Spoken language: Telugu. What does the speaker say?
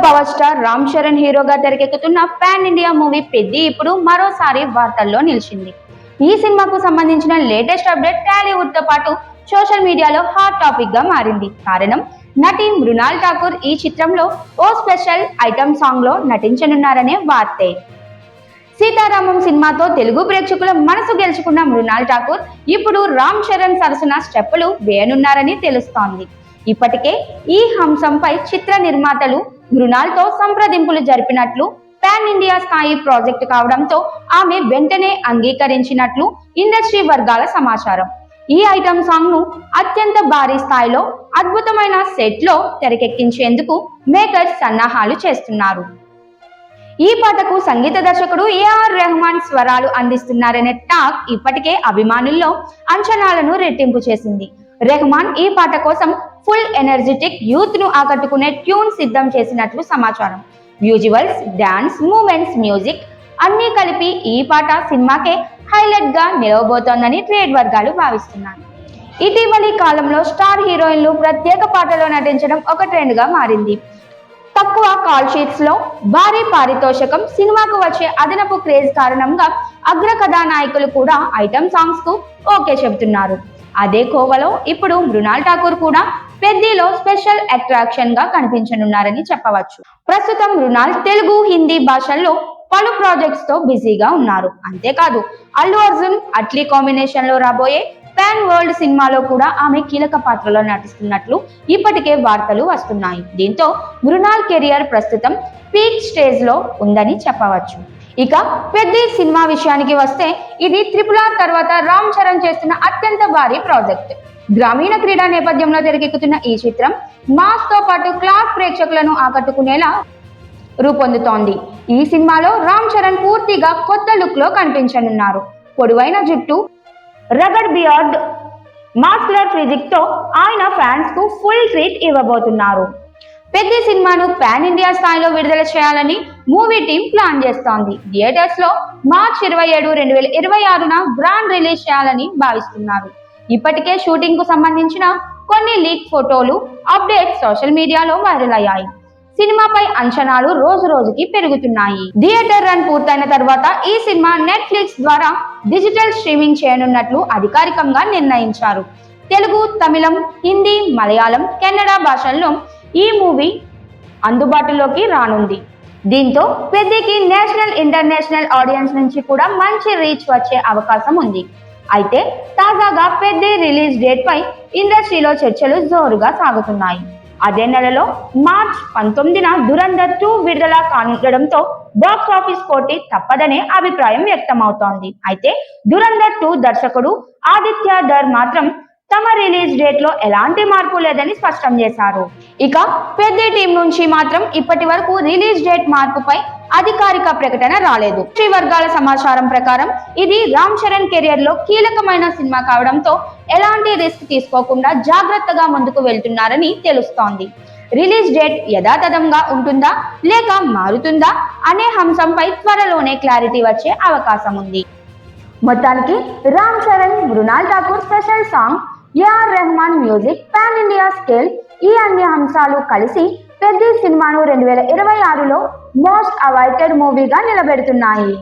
పవర్ స్టార్ రామ్ చరణ్ హీరోగా తెరకెక్కుతున్న పాన్ ఇండియా మూవీ పెద్ది ఇప్పుడు మరోసారి వార్తల్లో నిలిచింది. ఈ సినిమాకు సంబంధించిన లేటెస్ట్ అప్డేట్ టాలీవుడ్ తో పాటు సోషల్ మీడియాలో హాట్ టాపిక్ గా మారింది. కారణం నటి మృణాల్ ఠాకూర్ ఈ చిత్రంలో ఓ స్పెషల్ ఐటమ్ సాంగ్ లో నటించనున్నారనే వార్తే. సీతారామం సినిమాతో తెలుగు ప్రేక్షకుల మనసు గెలుచుకున్న మృణాల్ ఠాకూర్ ఇప్పుడు రామ్ చరణ్ సరసన స్టెప్పులు వేయనున్నారని తెలుస్తోంది. ఇప్పటికే ఈ అంశంపై చిత్ర నిర్మాతలు మృణాల్తో సంప్రదింపులు జరిపినట్లు, పాన్ ఇండియా స్థాయి ప్రాజెక్టు కావడంతో ఆమె వెంటనే అంగీకరించినట్లు ఇండస్ట్రీ వర్గాల సమాచారం. ఈ ఐటమ్ సాంగ్ ను అత్యంత భారీ స్థాయిలో అద్భుతమైన సెట్ లో తెరకెక్కించేందుకు మేకర్స్ సన్నాహాలు చేస్తున్నారు. ఈ పాటకు సంగీత దర్శకుడు ఏఆర్ రెహమాన్ స్వరాలు అందిస్తున్నారనే టాక్ ఇప్పటికే అభిమానుల్లో అంచనాలను రెట్టింపు చేసింది. రెహమాన్ ఈ పాట కోసం ఫుల్ ఎనర్జెటిక్ యూత్ ను ఆకట్టుకునే ట్యూన్ సిద్ధం చేసినట్లు సమాచారం. విజువల్స్, డాన్స్, మూమెంట్స్, మ్యూజిక్ అన్నీ కలిపి ఈ పాట సినిమాకే హైలైట్ గా నిలవబోతోందని ట్రేడ్ వర్గాలు భావిస్తున్నాయి. ఇటీవలి కాలంలో స్టార్ హీరోయిన్లు ప్రత్యేక పాటలో నటించడం ఒక ట్రెండ్ గా మారింది. తక్కువ కాల్ షీట్స్ లో భారీ పారితోషికం, సినిమాకు వచ్చే అదనపు క్రేజ్ కారణంగా అగ్ర కథానాయకులు కూడా ఐటమ్ సాంగ్స్ కు ఓకే చెబుతున్నారు. అదే కోవలో ఇప్పుడు మృణాల్ ఠాకూర్ కూడా పెద్దిలో స్పెషల్ అట్రాక్షన్ గా కనిపించనున్నారని చెప్పవచ్చు. ప్రస్తుతం మృణాల్ తెలుగు, హిందీ భాషల్లో పలు ప్రాజెక్ట్స్ తో బిజీగా ఉన్నారు. అంతేకాదు అల్లు అర్జున్, అట్లీ కాంబినేషన్ లో రాబోయే పాన్ వరల్డ్ సినిమాలో కూడా ఆమె కీలక పాత్రలో నటిస్తున్నట్లు ఇప్పటికే వార్తలు వస్తున్నాయి. దీంతో మృణాల్ కెరియర్ ప్రస్తుతం పీక్ స్టేజ్ లో ఉందని చెప్పవచ్చు. ఇక పెద్ది సినిమా విషయానికి వస్తే ఇది RRR తర్వాత రామ్ చరణ్ చేస్తున్న అత్యంత భారీ ప్రాజెక్ట్. గ్రామీణ క్రీడా నేపథ్యంలో తెరకెక్కుతున్న ఈ చిత్రం మాస్ తో పాటు క్లాస్ ప్రేక్షకులను ఆకట్టుకునేలా రూపొందుతోంది. ఈ సినిమాలో రామ్ చరణ్ పూర్తిగా కొత్త లుక్ లో కనిపించనున్నారు. పొడవైన జుట్టు, రగడ్ బియర్డ్, మాస్కులర్ ఫిజిక్ తో ఆయన ఫ్యాన్స్ కు ఫుల్ ట్రీట్ ఇవ్వబోతున్నారు. పెద్ది సినిమాను పాన్ ఇండియా స్థాయిలో విడుదల చేయాలని మూవీ టీం ప్లాన్ చేస్తోంది. థియేటర్స్ లో మార్చ్ 27, 2026న గ్రాండ్ రిలీజ్ చేయాలని భావిస్తున్నారు. ఇప్పటికే షూటింగ్ కు సంబంధించిన కొన్ని లీక్ ఫోటోలు, అప్డేట్స్ సోషల్ మీడియాలో వైరల్ అయ్యాయి. సినిమాపై అంచనాలు రోజు రోజుకి పెరుగుతున్నాయి. థియేటర్ రన్ పూర్తయిన తర్వాత ఈ సినిమా నెట్ఫ్లిక్స్ ద్వారా డిజిటల్ స్ట్రీమింగ్ చేయనున్నట్లు అధికారికంగా నిర్ణయించారు. తెలుగు, తమిళం, హిందీ, మలయాళం, కన్నడ భాషల్లో ఈ మూవీ అందుబాటులోకి రానుంది. దీంతో పెద్దికి నేషనల్, ఇంటర్నేషనల్ ఆడియన్స్ నుంచి కూడా మంచి రీచ్ వచ్చే అవకాశం ఉంది. అయితే తాజాగా పెద్ది రిలీజ్ డేట్ పై ఇండస్ట్రీలో చర్చలు జోరుగా సాగుతున్నాయి. అదే నెలలో మార్చ్ 19న దురంధర్ 2 విడుదల కానుండడంతో బాక్స్ ఆఫీస్ పోటీ తప్పదనే అభిప్రాయం వ్యక్తమవుతోంది. అయితే దురంధర్ 2 దర్శకుడు ఆదిత్య ధర్ మాత్రం తమ రిలీజ్ డేట్ లో ఎలాంటి మార్పు లేదని స్పష్టం చేశారు. ఇక పెద్ది టీం నుంచి మాత్రం ఇప్పటి వరకు రిలీజ్ డేట్ మార్పుపై అధికారిక ప్రకటన రాలేదు. శ్రీ వర్గాల సమాచారం ప్రకారం ఇది రామ్ చరణ్ కెరియర్ లో కీలకమైన సినిమా కావడంతో ఎలాంటి రిస్క్ తీసుకోకుండా జాగ్రత్తగా ముందుకు వెళ్తున్నారని తెలుస్తోంది. రిలీజ్ డేట్ యథాతథంగా ఉంటుందా లేక మారుతుందా అనే అంశంపై త్వరలోనే క్లారిటీ వచ్చే అవకాశం ఉంది. మొత్తానికి Ram Charan, Mrunal Thakur special song, AR Rahman music, pan India scale ఈ అన్ని అంశాలు కలిసి పెద్ది సినిమాను 2026లో మోస్ట్ అవైటెడ్ మూవీగా నిలబెడుతున్నాయి.